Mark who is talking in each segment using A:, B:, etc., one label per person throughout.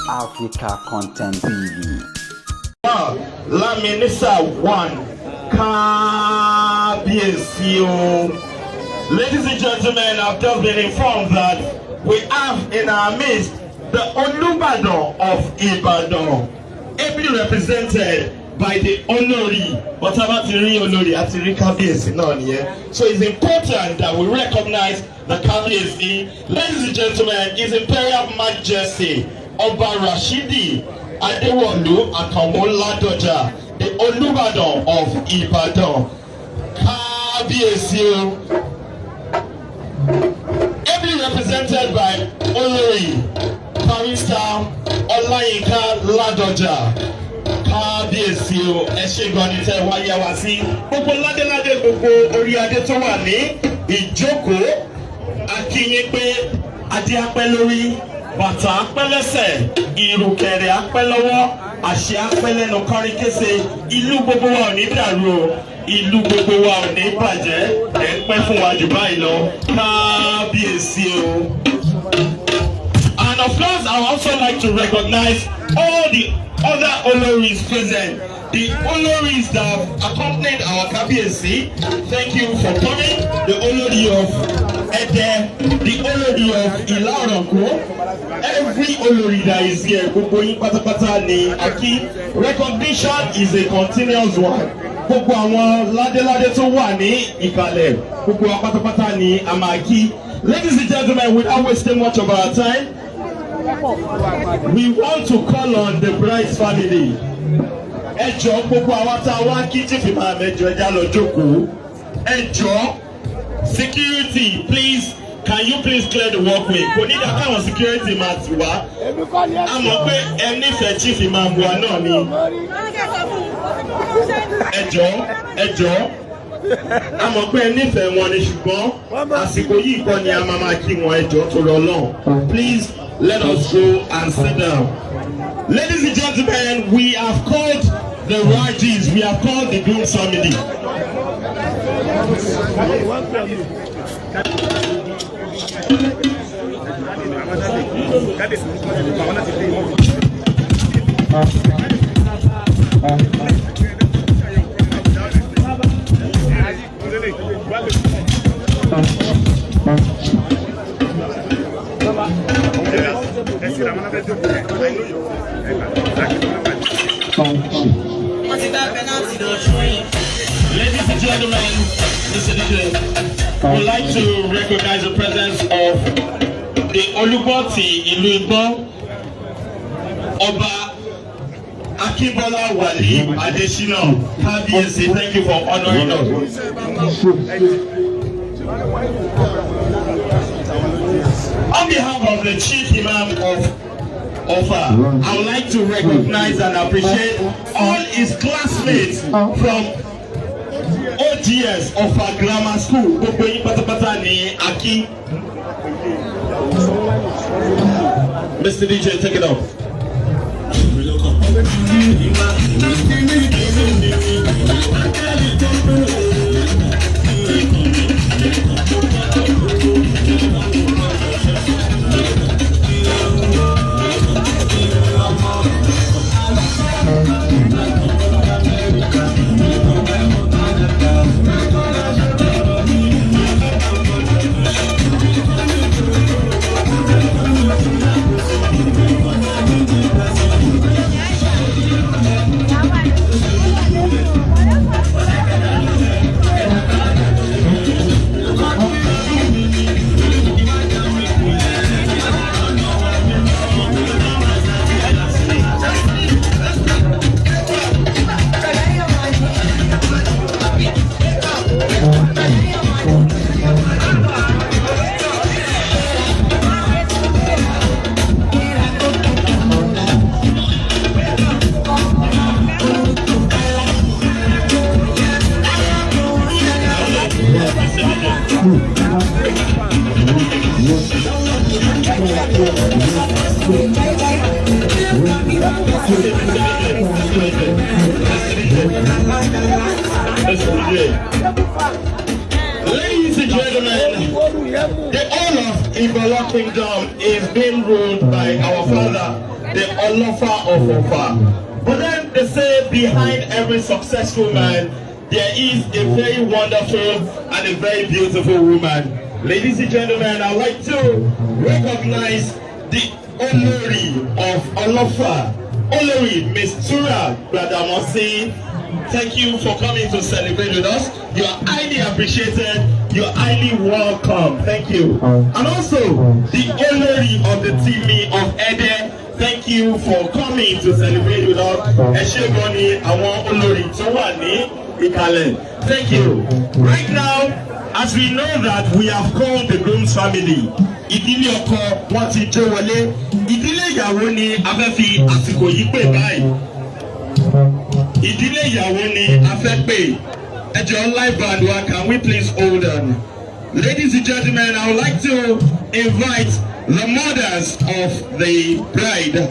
A: Africa Content TV.
B: Laminisa 1 KBSU. Ladies and gentlemen, I've just been informed that we have in our midst the Olubadan of Ibadan, ably represented by the Olori, whatever Tiri Olori, Atiri KBSU now here. So it's important that we recognize the KBSU. Ladies and gentlemen, His Imperial Majesty Oba Rashidi Adewolu Akanwo Ladoja, the Olubadan of Ibadan, KBSU, ably represented by Olori Barrister Olayinka Ladoja. KBSU, Ẹ̀ṣẹ̀gànnì tẹ́ wáyé wá sí. Gbogbo ládéládé gbogbo orí adé tó wà ní ìjókòó. A kí yín pé adé apẹ́ lórí, bàtà apẹ́ lẹ́sẹ̀, ìrùkẹ̀rẹ̀ apẹ́ lọ́wọ́, àṣẹ apẹ́ lẹ́nu kọrin kése. Ìlú gbogbo wa ò ní dàrú o, ìlú gbogbo wa ò ní bàjẹ́. Ẹ̀ ń pẹ́ fún wa jù báyìí lọ. KBSU. And of course, I would also like to recognize all the other Oloris present. The Oloris that have accompanied our KBSU, thank you for coming. The Olori of Ede, the Olori of Ilaranko, every Olori that is here, gbogbo yín pátápátá ni aki. Recognition is a continuous one. Gbogbo àwọn ládéládé tó wà ní ìkàlẹ̀, gbogbo wa pátápátá ni a máa kí. Ladies and gentlemen, without wasting much of our time, we want to call on the bride's family. Ẹ jọ̀ọ́ gbogbo àwa tá a wá kí Chief Imam ẹ jọ̀ọ́ ẹ já lọ jókòó. Ẹ jọ̀ọ́ security, please, can you please clear the walkway? Kò ní dá káwọn security máa tì wá. A mọ̀ pé ẹ nífẹ̀ẹ́ Chief Imam wa náà ni. Ẹ jọ̀ọ́. A mọ̀ pé ẹ nífẹ̀ẹ́ wọn ni, ṣùgbọ́n àsìkò yìí kọ́ ni a máa kí wọn. Ẹ jọ̀ọ́ tó lọ lọ́hùn. Please let us go and sit down. Ladies and gentlemen, we have called the Rajis, we have called the groom's family. Ladies and gentlemen, Mr. DJ, we'd like to recognize the presence of the Oluboti Ìlú Igbó, Ọba Akínbọ́lá Wálé Adésínà. KBSU, thank you for honoring us. On behalf of the Chief Imam of Ofa, I would like to recognize and appreciate all his classmates from OGS Ofa Grammar School. Gbogbo yín pátápátá ni Aki. Mr. DJ, take it off. Ladies and gentlemen, the whole of Igboho Kingdom is being ruled by our father, the Olofa of Ofa. But then they say behind every successful man, there is a very wonderful and a very beautiful woman. Ladies and gentlemen, I'd like to recognize the Olori of Olofa, Olori Miss Tura Gbadamosi. Thank you for coming to celebrate with us. You are highly appreciated. You are highly welcome. Thank you. And also, the Olori of the Timi of Ede. Thank you for coming to celebrate with us. Eshegoni, àwọn Olori tó wà ní ìkàlẹ̀. Thank you. Right now, as we know that we have called the groom's family, ìdílé ọkọ wọn ti jó wọlé. Ìdílé ìyàwó ni a fẹ́ fi àsìkò yìí pè báyìí. Ìdílé ìyàwó ni a fẹ́ pè. Ẹ jọ̀ọ́ live band wa, can we please hold on? Ladies and gentlemen, I would like to invite the mothers of the bride,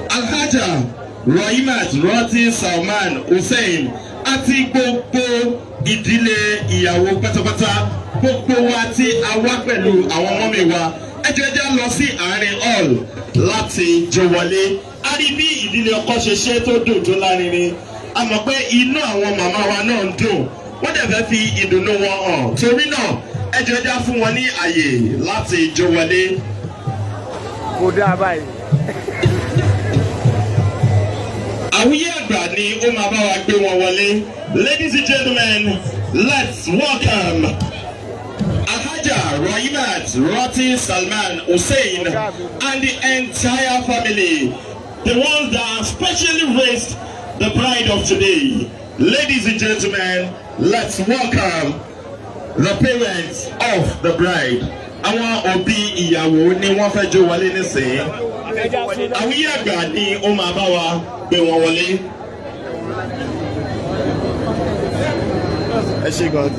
B: Alhaja Roimat Roti Salman Hussein, àti gbogbo ìdílé ìyàwó pátápátá, gbogbo wa tí a wá pẹ̀lú àwọn mọ́mì wa. Ẹ jẹ́ jẹ́ lọ sí àárín hall láti jó wọlé. A rí bí ìdílé ọkọ ṣe ṣe tó dùn tó lárinrin. A mọ̀ pé inú àwọn màmá wa náà ń dùn. Wọ́n dẹ̀ fẹ́ fi ìdùnnú wọn hàn. Torí náà, ẹ jẹ́ jẹ́ fún wọn ní àyè láti jó wọlé.
C: Kò dáa báyìí.
B: Àwùyé àgbà ni ó máa bá wa gbé wọn wọlé. Ladies and gentlemen, let's welcome Alhaja Roimat Roti Salman Hussein and the entire family, the ones that have specially raised the bride of today. Ladies and gentlemen, let's welcome the parents of the bride. Àwọn òbí ìyàwó ni wọ́n fẹ́ jó wọlé nísìnyí. Àwùyé àgbà ni ó máa bá wa gbé wọn wọlé.
C: Ẹ ṣe gan.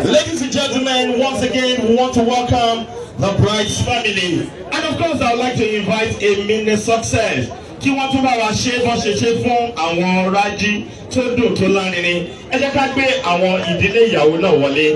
B: Ladies and gentlemen, once again, we want to welcome the bride's family. And of course, I would like to invite a mini success. Kí wọ́n tún bá wa ṣe bọ́ ṣe ṣe fún àwọn rájí tó dùn tó lárinrin. Ẹ jẹ́ ká gbé àwọn ìdílé ìyàwó náà wọlé.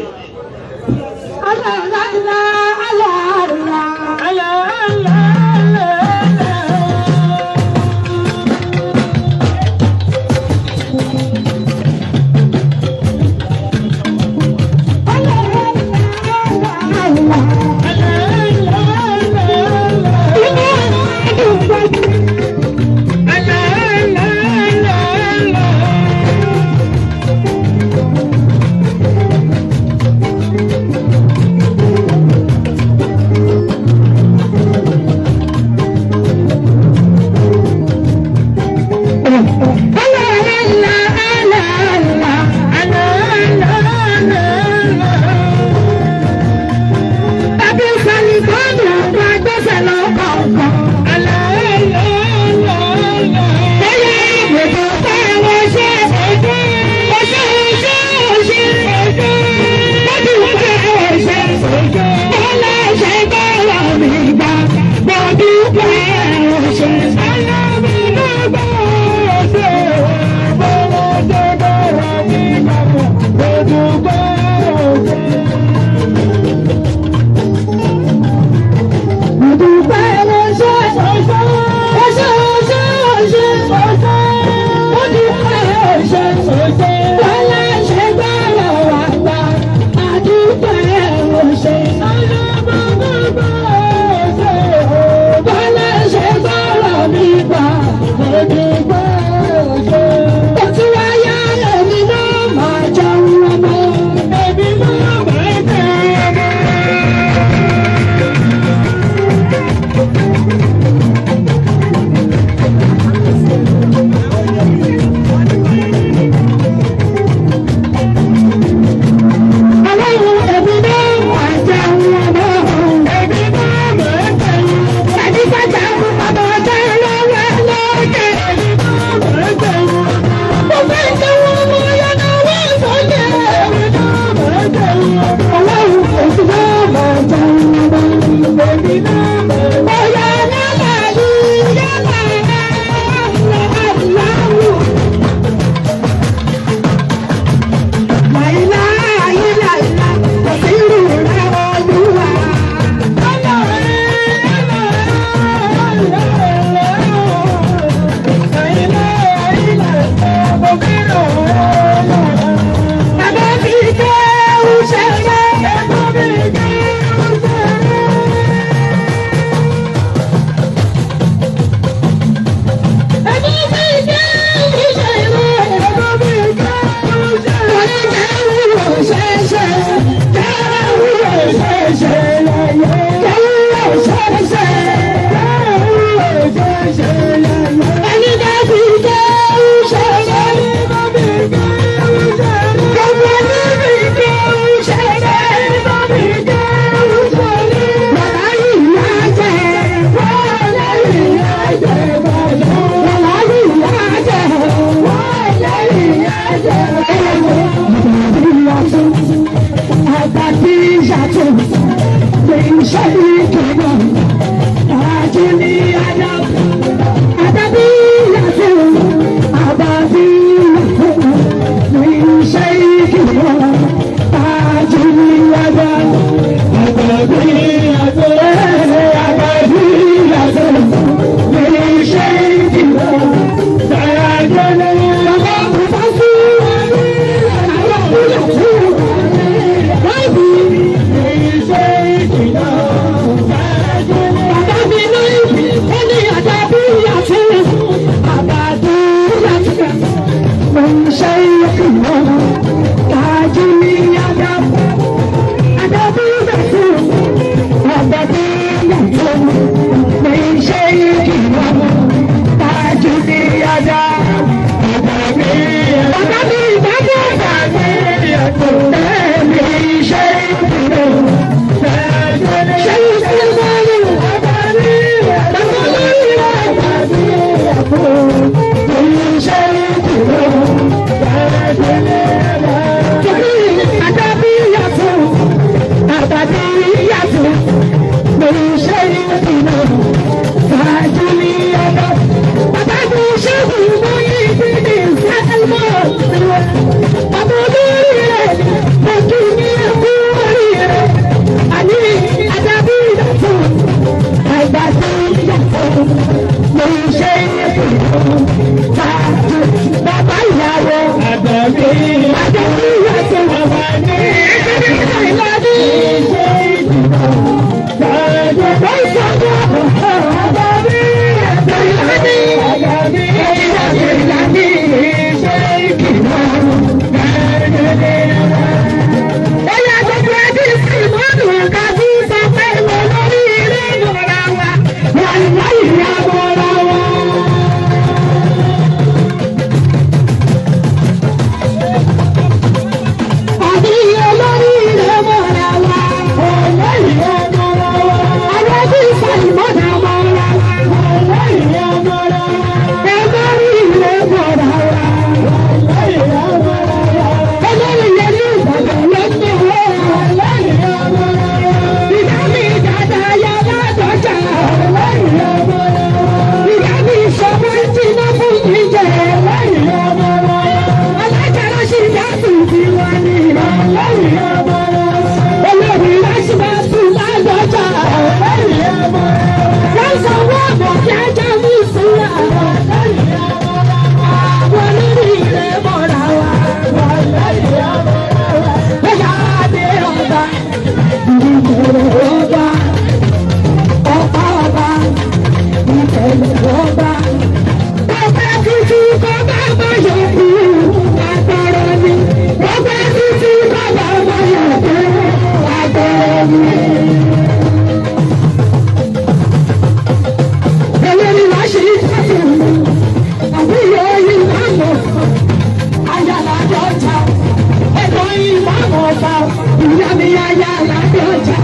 D: Ìyá mi yá yá lájọjà,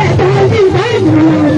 D: ẹ̀dá ìfẹ́ mi.